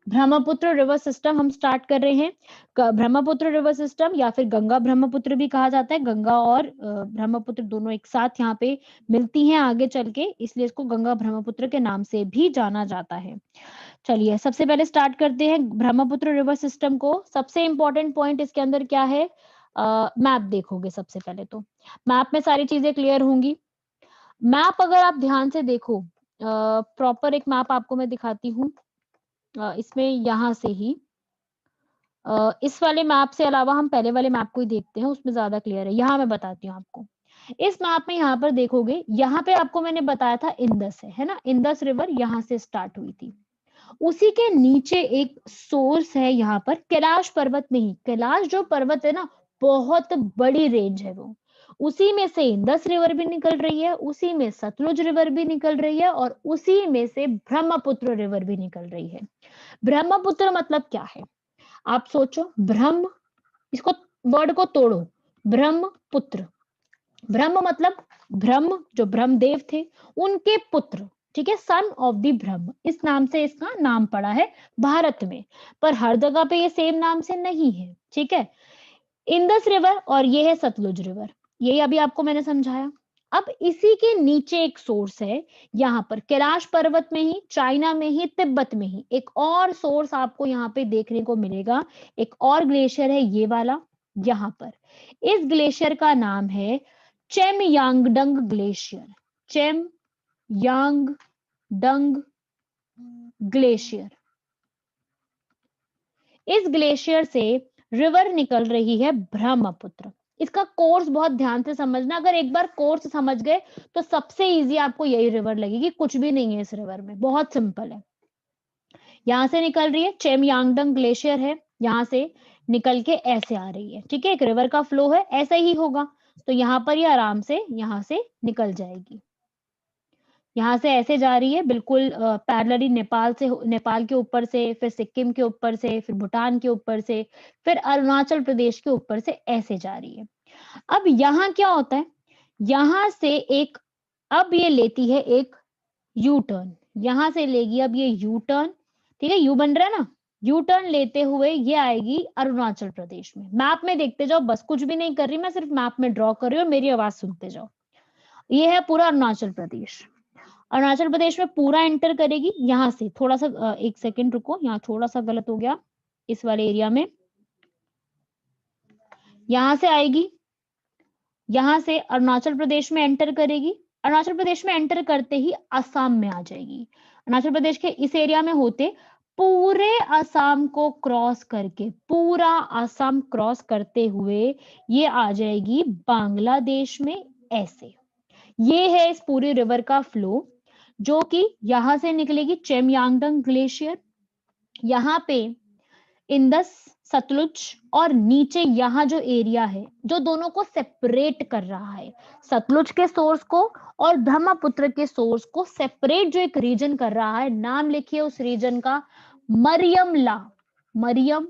Brahmaputra river system हम start कर रहे हैं। ब्रह्मपुत्र रिवर सिस्टम या फिर गंगा ब्रह्मपुत्र भी कहा जाता है, गंगा और ब्रह्मपुत्र दोनों एक साथ यहाँ पे मिलती हैं आगे चल के, इसलिए इसको गंगा ब्रह्मपुत्र के नाम से भी जाना जाता है। चलिए सबसे पहले स्टार्ट करते हैं ब्रह्मपुत्र रिवर सिस्टम को। सबसे इंपॉर्टेंट पॉइंट इसके अंदर क्या है, मैप देखोगे सबसे पहले तो मैप में सारी चीजें क्लियर होंगी। मैप अगर आप ध्यान से देखो, प्रॉपर एक मैप आपको मैं दिखाती हूँ, इसमें यहाँ से ही इस वाले मैप से अलावा हम पहले वाले मैप को ही देखते हैं, उसमें ज्यादा क्लियर है। यहाँ मैं बताती हूँ आपको, इस मैप में यहाँ पर देखोगे, यहाँ पे आपको मैंने बताया था इंदस है ना, इंदस रिवर यहाँ से स्टार्ट हुई थी। उसी के नीचे एक सोर्स है यहाँ पर कैलाश पर्वत में ही, कैलाश जो पर्वत है ना बहुत बड़ी रेंज है वो, उसी में से इंदस रिवर भी निकल रही है, उसी में सतलुज रिवर भी निकल रही है और उसी में से ब्रह्मपुत्र रिवर भी निकल रही है। ब्रह्मपुत्र मतलब क्या है आप सोचो, ब्रह्म, इसको वर्ड को तोड़ो, ब्रह्मपुत्र, ब्रह्म मतलब ब्रह्म जो ब्रह्मदेव थे उनके पुत्र, ठीक है, सन ऑफ द ब्रह्म, इस नाम से इसका नाम पड़ा है भारत में, पर हर जगह पे ये सेम नाम से नहीं है, ठीक है। इंदस रिवर और ये है सतलुज रिवर, यही अभी आपको मैंने समझाया। अब इसी के नीचे एक सोर्स है, यहाँ पर कैलाश पर्वत में ही, चाइना में ही, तिब्बत में ही एक और सोर्स आपको यहाँ पे देखने को मिलेगा, एक और ग्लेशियर है ये वाला यहाँ पर। इस ग्लेशियर का नाम है चेमयांगडंग ग्लेशियर, चेमयांगडंग ग्लेशियर। इस ग्लेशियर से रिवर निकल रही है ब्रह्मपुत्र। इसका कोर्स बहुत ध्यान से समझना, अगर एक बार कोर्स समझ गए तो सबसे इजी आपको यही रिवर लगेगी, कुछ भी नहीं है इस रिवर में, बहुत सिंपल है। यहां से निकल रही है, चेमयांगडंग ग्लेशियर है, यहां से निकल के ऐसे आ रही है, ठीक है, एक रिवर का फ्लो है, ऐसा ही होगा, तो यहाँ पर ये आराम से यहाँ से निकल जाएगी, यहाँ से ऐसे जा रही है बिल्कुल पैरेलली, नेपाल से, नेपाल के ऊपर से, फिर सिक्किम के ऊपर से, फिर भूटान के ऊपर से, फिर अरुणाचल प्रदेश के ऊपर से ऐसे जा रही है। अब यहाँ क्या होता है, यहाँ से एक, अब ये लेती है एक यू टर्न, यहाँ से लेगी अब ये यू टर्न, ठीक है, यू बन रहा है ना, यू टर्न लेते हुए ये आएगी अरुणाचल प्रदेश में। मैप में देखते जाओ, बस कुछ भी नहीं कर रही मैं, सिर्फ मैप में ड्रॉ कर रही हूँ और मेरी आवाज सुनते जाओ। ये है पूरा अरुणाचल प्रदेश, अरुणाचल प्रदेश में पूरा एंटर करेगी। यहाँ से थोड़ा सा एक सेकंड रुको, यहाँ थोड़ा सा गलत हो गया इस वाले एरिया में, यहाँ से आएगी, यहाँ से अरुणाचल प्रदेश में एंटर करेगी, अरुणाचल प्रदेश में एंटर करते ही असम में आ जाएगी। अरुणाचल प्रदेश के इस एरिया में होते पूरे असम को क्रॉस करके, पूरा असम क्रॉस करते हुए ये आ जाएगी बांग्लादेश में ऐसे। ये है इस पूरी रिवर का फ्लो, जो कि यहां से निकलेगी चेमयांगडंग ग्लेशियर, यहाँ पे इंदस, सतलुज, और नीचे यहाँ जो एरिया है जो दोनों को सेपरेट कर रहा है, सतलुज के सोर्स को और ब्रह्मपुत्र के सोर्स को सेपरेट जो एक रीजन कर रहा है, नाम लिखिए उस रीजन का, मरियम ला। मरियम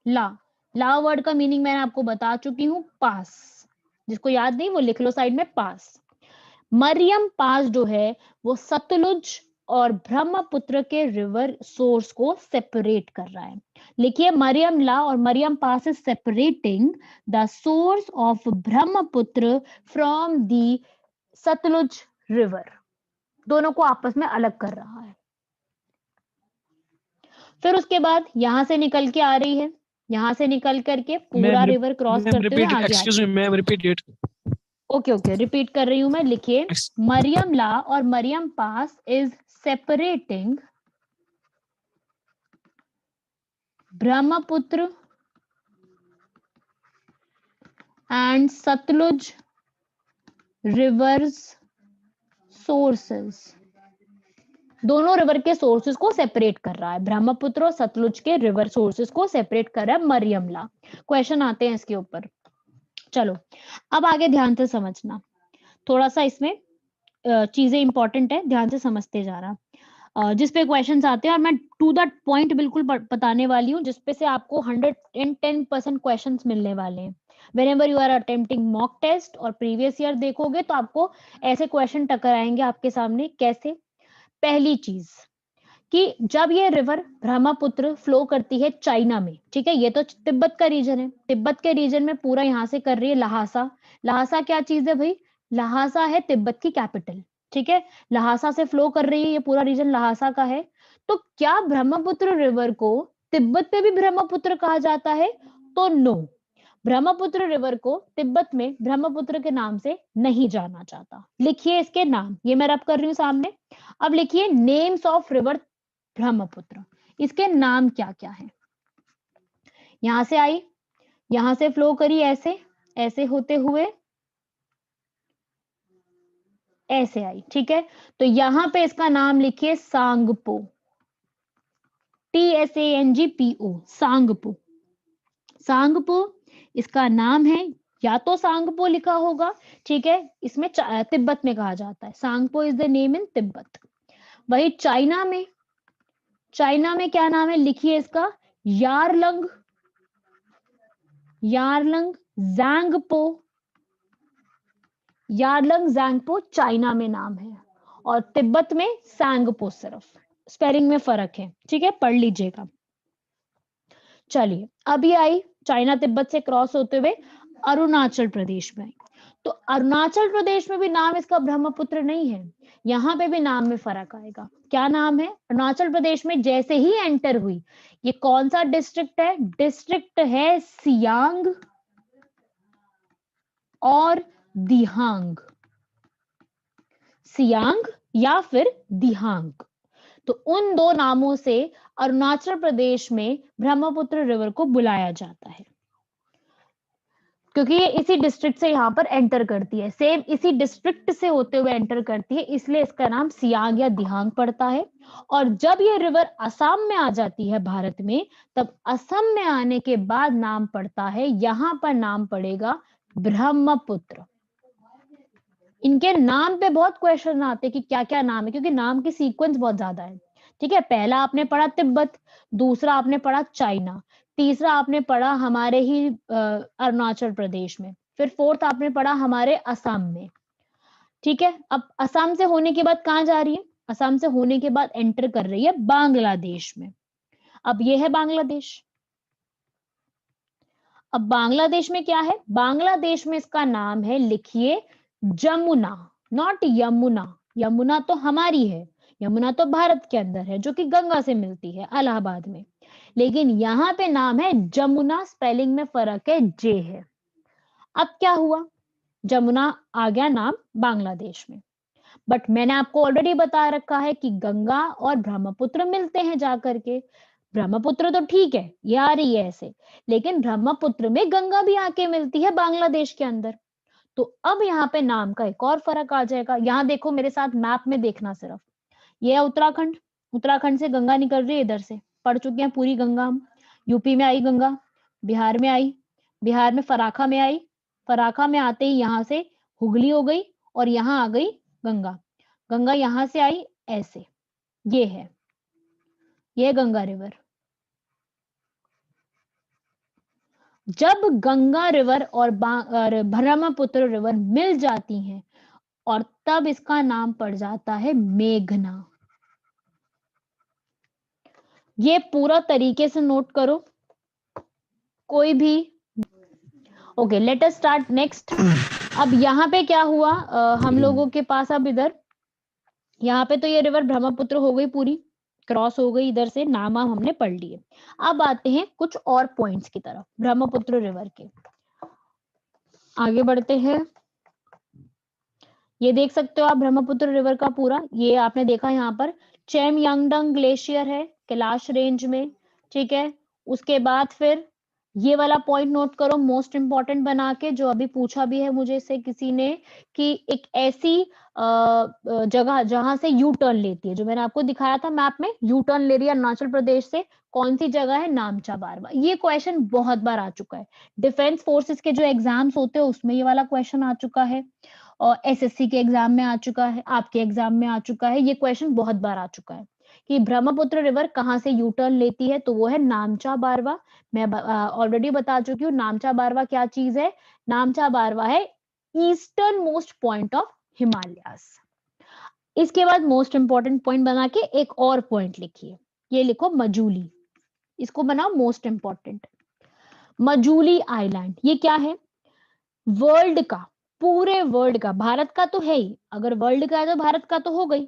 ला, ला वर्ड का मीनिंग मैंने आपको बता चुकी हूं, पास, जिसको याद नहीं वो लिख लो साइड में, पास। मरियम पास जो है वो सतलुज और ब्रह्मपुत्र के रिवर सोर्स को सेपरेट कर रहा है। लिखिए मरियम ला और Mariyam pass is separating the source of Brahmaputra from the Sutlej river, दोनों को आपस में अलग कर रहा है। फिर उसके बाद यहां से निकल के आ रही है, यहां से निकल करके पूरा रिवर क्रॉस करते हुए आगे आ रही है। Ma'am repeat. Okay okay, repeat कर रही हूं मैं, लिखिए मरियम ला और Mariyam pass is separating Brahmaputra and Sutlej rivers sources, दोनों रिवर के सोर्सेस को सेपरेट कर रहा है, ब्रह्मपुत्र और सतलुज के रिवर सोर्सेस को सेपरेट कर रहा है मरियम ला। क्वेश्चन आते हैं इसके ऊपर, चलो अब आगे ध्यान से समझना, थोड़ा सा इसमें चीजें इंपॉर्टेंट है, ध्यान से समझते जा रहा, जिस पे क्वेश्चंस आते हैं और मैं टू द पॉइंट बिल्कुल बताने वाली हूँ, जिसपे से आपको 110% क्वेश्चंस मिलने वाले हैं। Whenever you are attempting mock test और प्रीवियस ईयर देखोगे तो आपको ऐसे क्वेश्चन टकर आएंगे आपके सामने। कैसे? पहली चीज, कि जब ये रिवर ब्रह्मपुत्र फ्लो करती है चाइना में, ठीक है, ये तो तिब्बत का रीजन है, तिब्बत के रीजन में पूरा यहाँ से कर रही है लहासा। लहासा क्या चीज है भाई? लहासा है तिब्बत की कैपिटल, ठीक है, लहासा से फ्लो कर रही है, ये पूरा रीजन लहासा का है। तो क्या ब्रह्मपुत्र रिवर को तिब्बत में भी ब्रह्मपुत्र कहा जाता है? तो नो, ब्रह्मपुत्र रिवर को तिब्बत में ब्रह्मपुत्र के नाम से नहीं जाना जाता। लिखिए इसके नाम, ये मैं रब कर रही हूँ सामने। अब लिखिए नेम्स ऑफ रिवर ब्रह्मपुत्र, इसके नाम क्या क्या है? यहां से आई, यहां से फ्लो करी ऐसे, ऐसे होते हुए ऐसे आई, ठीक है। तो यहां पे इसका नाम लिखिए सांगपो, TSANGPO, सांगपो। सांगपो इसका नाम है, या तो सांगपो लिखा होगा, ठीक है, इसमें तिब्बत में कहा जाता है, Tsangpo is the name in Tibet. वही चाइना में, चाइना में क्या नाम है? लिखिए इसका यारलंग, यारलंग ज़ैंगपो, यारलंग ज़ैंगपो चाइना में नाम है, और तिब्बत में सांगपो, सिर्फ स्पेलिंग में फर्क है, ठीक है, पढ़ लीजिएगा। चलिए अभी आई चाइना तिब्बत से क्रॉस होते हुए अरुणाचल प्रदेश में आई। तो अरुणाचल प्रदेश में भी नाम इसका ब्रह्मपुत्र नहीं है, यहाँ पे भी नाम में फर्क आएगा। क्या नाम है? अरुणाचल प्रदेश में जैसे ही एंटर हुई, ये कौन सा डिस्ट्रिक्ट है? डिस्ट्रिक्ट है सियांग और दिहांग, सियांग या फिर दिहांग। तो उन दो नामों से अरुणाचल प्रदेश में ब्रह्मपुत्र रिवर को बुलाया जाता है, क्योंकि ये इसी डिस्ट्रिक्ट से यहाँ पर एंटर करती है, सेम इसी डिस्ट्रिक्ट से होते हुए एंटर करती है, इसलिए इसका नाम सियांग या दिहांग पड़ता है। और जब ये रिवर असम में आ जाती है भारत में, तब असम में आने के बाद नाम पड़ता है, यहां पर नाम पड़ेगा ब्रह्मपुत्र। इनके नाम पे बहुत क्वेश्चन आते हैं कि क्या क्या नाम है, क्योंकि नाम की सीक्वेंस बहुत ज्यादा है, ठीक है। पहला आपने पढ़ा तिब्बत, दूसरा आपने पढ़ा चाइना, तीसरा आपने पढ़ा हमारे ही अरुणाचल प्रदेश में, फिर फोर्थ आपने पढ़ा हमारे असम में, ठीक है। अब असम से होने के बाद कहाँ जा रही है? असम से होने के बाद एंटर कर रही है बांग्लादेश में। अब ये है बांग्लादेश। अब बांग्लादेश में क्या है? बांग्लादेश में इसका नाम है, लिखिए जमुना, नॉट यमुना। यमुना तो हमारी है, यमुना तो भारत के अंदर है, जो कि गंगा से मिलती है इलाहाबाद में, लेकिन यहाँ पे नाम है जमुना, स्पेलिंग में फर्क है, जे है। अब क्या हुआ? जमुना आ गया नाम बांग्लादेश में, बट मैंने आपको ऑलरेडी बता रखा है कि गंगा और ब्रह्मपुत्र मिलते हैं जाकर के। ब्रह्मपुत्र तो ठीक है, ये आ रही है ऐसे, लेकिन ब्रह्मपुत्र में गंगा भी आके मिलती है बांग्लादेश के अंदर। तो अब यहाँ पे नाम का एक और फर्क आ जाएगा। यहाँ देखो मेरे साथ मैप में देखना सिर्फ, ये है उत्तराखंड, उत्तराखंड से गंगा निकल रही है, इधर से पढ़ चुके हैं पूरी गंगा हम। यूपी में आई गंगा, बिहार में आई, बिहार में फराखा में आई, फराखा में आते ही यहाँ से हुगली हो गई और यहाँ आ गई गंगा, गंगा यहाँ से आई ऐसे, ये है, ये गंगा रिवर। जब गंगा रिवर और ब्रह्मपुत्र रिवर मिल जाती हैं, और तब इसका नाम पड़ जाता है मेघना। ये पूरा तरीके से नोट करो, कोई भी। Okay, let us start next. अब यहाँ पे क्या हुआ, हम लोगों के पास अब इधर, यहाँ पे तो ये रिवर ब्रह्मपुत्र हो गई पूरी, क्रॉस हो गई इधर से, नाम हमने पढ़ लिए। अब आते हैं कुछ और पॉइंट्स की तरफ ब्रह्मपुत्र रिवर के, आगे बढ़ते हैं। ये देख सकते हो आप ब्रह्मपुत्र रिवर का पूरा, ये आपने देखा यहाँ पर चेमयांगडंग ग्लेशियर है कैलाश रेंज में, ठीक है। उसके बाद फिर ये वाला पॉइंट नोट करो, मोस्ट इंपॉर्टेंट बना के, जो अभी पूछा भी है मुझे से किसी ने, कि एक ऐसी जगह जहां से यू टर्न लेती है, जो मैंने आपको दिखाया था मैप में, यू टर्न ले रही है अरुणाचल प्रदेश से, कौन सी जगह है? नामचा बारवा। ये क्वेश्चन बहुत बार आ चुका है, डिफेंस फोर्सेस के जो एग्जाम्स होते हैं उसमें ये वाला क्वेश्चन आ चुका है, और एसएससी के एग्जाम में आ चुका है, आपके एग्जाम में आ चुका है, ये क्वेश्चन बहुत बार आ चुका है कि ब्रह्मपुत्र रिवर कहाँ से यू टर्न लेती है, तो वो है नामचा बारवा। मैं ऑलरेडी बता चुकी हूँ नामचा बारवा क्या चीज है। नामचा बारवा है eastern most point of Himalayas. इसके बाद मोस्ट इंपॉर्टेंट पॉइंट बना के एक और पॉइंट लिखिए, ये लिखो मजूली, इसको बनाओ मोस्ट इंपॉर्टेंट। मजूली आइलैंड ये क्या है? वर्ल्ड का, पूरे वर्ल्ड का, भारत का तो है ही, अगर वर्ल्ड का है तो भारत का तो हो गई,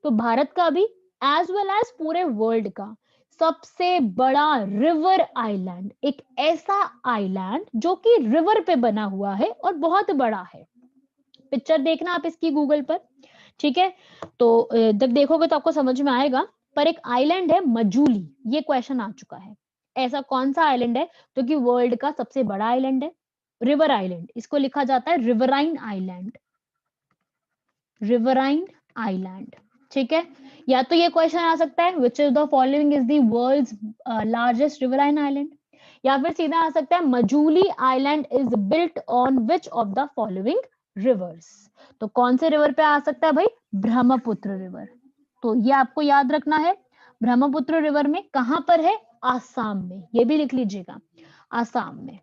तो भारत का भी एज वेल एज पूरे वर्ल्ड का सबसे बड़ा रिवर आइलैंड, एक ऐसा आइलैंड जो कि रिवर पे बना हुआ है और बहुत बड़ा है। पिक्चर देखना आप इसकी गूगल पर, ठीक है? तो जब देखोगे तो आपको समझ में आएगा। पर एक आइलैंड है मजूली, ये क्वेश्चन आ चुका है। ऐसा कौन सा आइलैंड है जो कि वर्ल्ड का सबसे बड़ा आइलैंड है? रिवर आइलैंड, इसको लिखा जाता है रिवराइन आइलैंड, रिवराइन आइलैंड, ठीक है? या तो ये क्वेश्चन आ सकता है which is the following is the world's largest riverine island, या फिर सीधा आ सकता है Majuli island is built on which of the following rivers. तो कौन से रिवर पे आ सकता है भाई? ब्रह्मपुत्र रिवर। तो ये आपको याद रखना है। ब्रह्मपुत्र रिवर में कहां पर है? आसाम में, ये भी लिख लीजिएगा, आसाम में,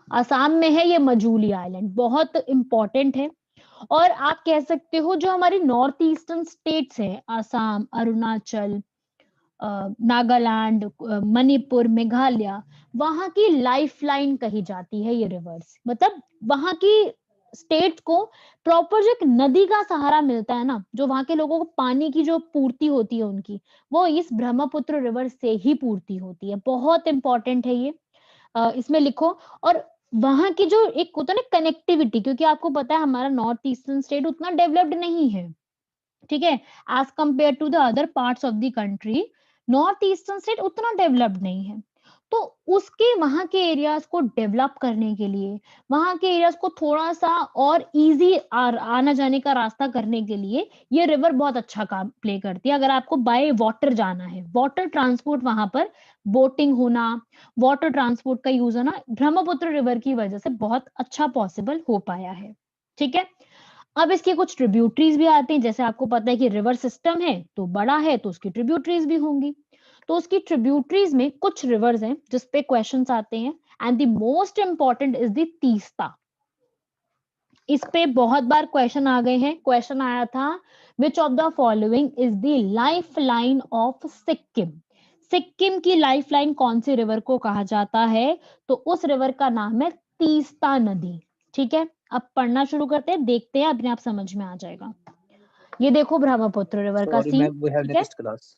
आसाम में है ये मजूली आइलैंड, बहुत इंपॉर्टेंट है। और आप कह सकते हो जो हमारी नॉर्थ ईस्टर्न स्टेट्स है, आसाम, अरुणाचल, नागालैंड, मणिपुर, मेघालय, वहां की लाइफलाइन कही जाती है ये रिवर्स। मतलब वहां की स्टेट को प्रॉपर जो एक नदी का सहारा मिलता है ना, जो वहां के लोगों को पानी की जो पूर्ति होती है उनकी, वो इस ब्रह्मपुत्र रिवर से ही पूर्ति होती है। बहुत इंपॉर्टेंट है ये, इसमें लिखो। और वहां की जो एक होता है ना कनेक्टिविटी, क्योंकि आपको पता है हमारा नॉर्थ ईस्टर्न स्टेट उतना डेवलप्ड नहीं है, ठीक है, as compare to the other parts of the country, north eastern state उतना डेवलप्ड नहीं है। तो उसके वहां के एरियाज को डेवलप करने के लिए, वहां के एरियाज को थोड़ा सा और इजी आना जाने का रास्ता करने के लिए ये रिवर बहुत अच्छा काम प्ले करती है। अगर आपको बाय वाटर जाना है, वाटर ट्रांसपोर्ट, वहां पर बोटिंग होना, वाटर ट्रांसपोर्ट का यूज होना ब्रह्मपुत्र रिवर की वजह से बहुत अच्छा पॉसिबल हो पाया है, ठीक है? अब इसकी कुछ ट्रिब्यूटरीज भी आती हैं, जैसे आपको पता है कि रिवर सिस्टम है तो बड़ा है तो उसकी ट्रिब्यूटरीज भी होंगी। तो उसकी ट्रिब्यूटरीज में कुछ रिवर्स हैं जिसपे क्वेश्चंस आते हैं, and the most important is the Teesta. इस पे बहुत बार क्वेश्चन आ गए हैं। क्वेश्चन आया था विच of the following is the life line of Sikkim. Sikkim की लाइफ लाइन कौन सी रिवर को कहा जाता है? तो उस रिवर का नाम है तीस्ता नदी, ठीक है? अब पढ़ना शुरू करते हैं, देखते हैं, अपने आप समझ में आ जाएगा। ये देखो ब्रह्मपुत्र रिवर का Sorry, सीन, ma'am, we have ठीक है? next class.